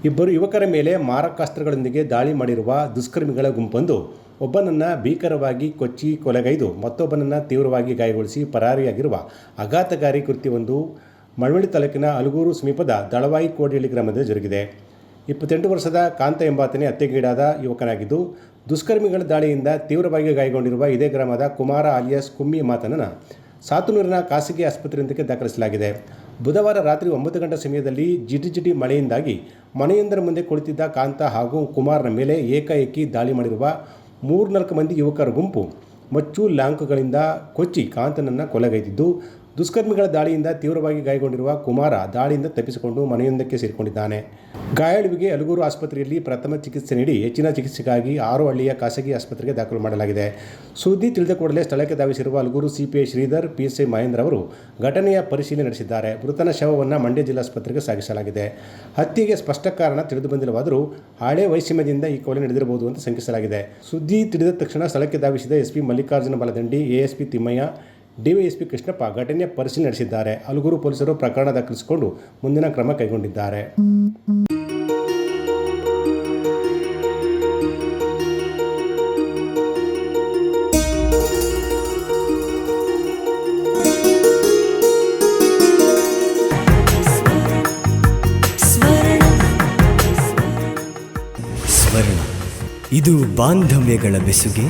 ಇಬ್ಬರು ಯುವಕರ ಮೇಲೆ ಮಾರಕಾಸ್ತ್ರಗಳೊಂದಿಗೆ ದಾಳಿ ಮಾಡಿರುವ ದುಷ್ಕರ್ಮಿಗಳ ಗುಂಪೊಂದು ಒಬ್ಬನನ್ನು ಭೀಕರವಾಗಿ ಕೊಚ್ಚಿ ಕೊಲೆಗೈದು ಮತ್ತೊಬ್ಬನನ್ನು ತೀವ್ರವಾಗಿ ಗಾಯಗೊಳಿಸಿ ಪರಾರಿಯಾಗಿರುವ ಆಘಾತಕಾರಿ ಕೃತ್ಯವೊಂದು ಮಳವಳ್ಳಿ ತಾಲೂಕಿನ ಅಲಗೂರು ಸಮೀಪದ ದಳವಾಯಿ ಕೋಡಿಹಳ್ಳಿ ಗ್ರಾಮದಲ್ಲಿ ಜರುಗಿದೆ. 28 ವರ್ಷದ ಕಾಂತ ಎಂಬಾತನೇ ಹತ್ಯೆಗೀಡಾದ ಯುವಕನಾಗಿದ್ದು, ದುಷ್ಕರ್ಮಿಗಳ ದಾಳಿಯಿಂದ ತೀವ್ರವಾಗಿ ಗಾಯಗೊಂಡಿರುವ ಇದೇ ಗ್ರಾಮದ ಕುಮಾರ ಆಲಿಯಾಸ್ ಕುಮ್ಮಿ ಎಂಬಾತನನ್ನು ಸಾತನೂರಿನ ಖಾಸಗಿ ಆಸ್ಪತ್ರೆಯೊಂದಕ್ಕೆ ದಾಖಲಿಸಲಾಗಿದೆ. ಬುಧವಾರ ರಾತ್ರಿ 9 ಗಂಟೆ ಸಮಯದಲ್ಲಿ ಜಿಟಿ ಮಳೆಯಿಂದಾಗಿ ಮನೆಯೊಂದರ ಮುಂದೆ ಕುಳಿತಿದ್ದ ಕಾಂತ ಹಾಗೂ ಕುಮಾರ್ನ ಮೇಲೆ ಏಕಾಏಕಿ ದಾಳಿ ಮಾಡಿರುವ 3-4 ಮಂದಿ ಯುವಕರ ಗುಂಪು ಮಚ್ಚು ಲಾಂಕುಗಳಿಂದ ಕೊಚ್ಚಿ ಕಾಂತನನ್ನು ಕೊಲೆಗೈದಿದ್ದು, ದುಷ್ಕರ್ಮಿಗಳ ದಾಳಿಯಿಂದ ತೀವ್ರವಾಗಿ ಗಾಯಗೊಂಡಿರುವ ಕುಮಾರ ದಾಳಿಯಿಂದ ತಪ್ಪಿಸಿಕೊಂಡು ಮನೆಯೊಂದಕ್ಕೆ ಸೇರಿಕೊಂಡಿದ್ದಾನೆ. ಗಾಯಾಳುವಿಗೆ ಅಲಗೂರು ಆಸ್ಪತ್ರೆಯಲ್ಲಿ ಪ್ರಥಮ ಚಿಕಿತ್ಸೆ ನೀಡಿ ಹೆಚ್ಚಿನ ಚಿಕಿತ್ಸೆಗಾಗಿ ಆರೋಹಳ್ಳಿಯ ಖಾಸಗಿ ಆಸ್ಪತ್ರೆಗೆ ದಾಖಲು ಮಾಡಲಾಗಿದೆ. ಸುದ್ದಿ ತಿಳಿದ ಕೂಡಲೇ ಸ್ಥಳಕ್ಕೆ ಧಾವಿಸಿರುವ ಅಲಗೂರು ಸಿಪಿಐ ಶ್ರೀಧರ್, ಪಿಎಸ್ಐ ಮಹೇಂದ್ರ ಅವರು ಘಟನೆಯ ಪರಿಶೀಲನೆ ನಡೆಸಿದ್ದಾರೆ. ಮೃತನ ಶವವನ್ನು ಮಂಡ್ಯ ಜಿಲ್ಲಾಸ್ಪತ್ರೆಗೆ ಸಾಗಿಸಲಾಗಿದೆ. ಹತ್ಯೆಗೆ ಸ್ಪಷ್ಟ ಕಾರಣ ತಿಳಿದು ಬಂದಿಲ್ಲವಾದರೂ ಹಳೆ ವೈಷಮ್ಯದಿಂದ ಈ ಕೊಲೆ ನಡೆದಿರಬಹುದು ಅಂತ ಶಂಕಿಸಲಾಗಿದೆ. ಸುದ್ದಿ ತಿಳಿದ ತಕ್ಷಣ ಸ್ಥಳಕ್ಕೆ ಧಾವಿಸಿದ SP Mallikarjuna Baladandi, ASP Thimmaiah, DySP Krishnappa ಘಟನೆಯ ಪರಿಶೀಲನೆ ನಡೆಸಿದ್ದಾರೆ. ಅಲಗೂರು ಪೊಲೀಸರು ಪ್ರಕರಣ ದಾಖಲಿಸಿಕೊಂಡು ಮುಂದಿನ ಕ್ರಮ ಕೈಗೊಂಡಿದ್ದಾರೆ. ಸ್ವರ್ಣ, ಇದು ಬಾಂಧವ್ಯಗಳ ಬೆಸುಗೆ,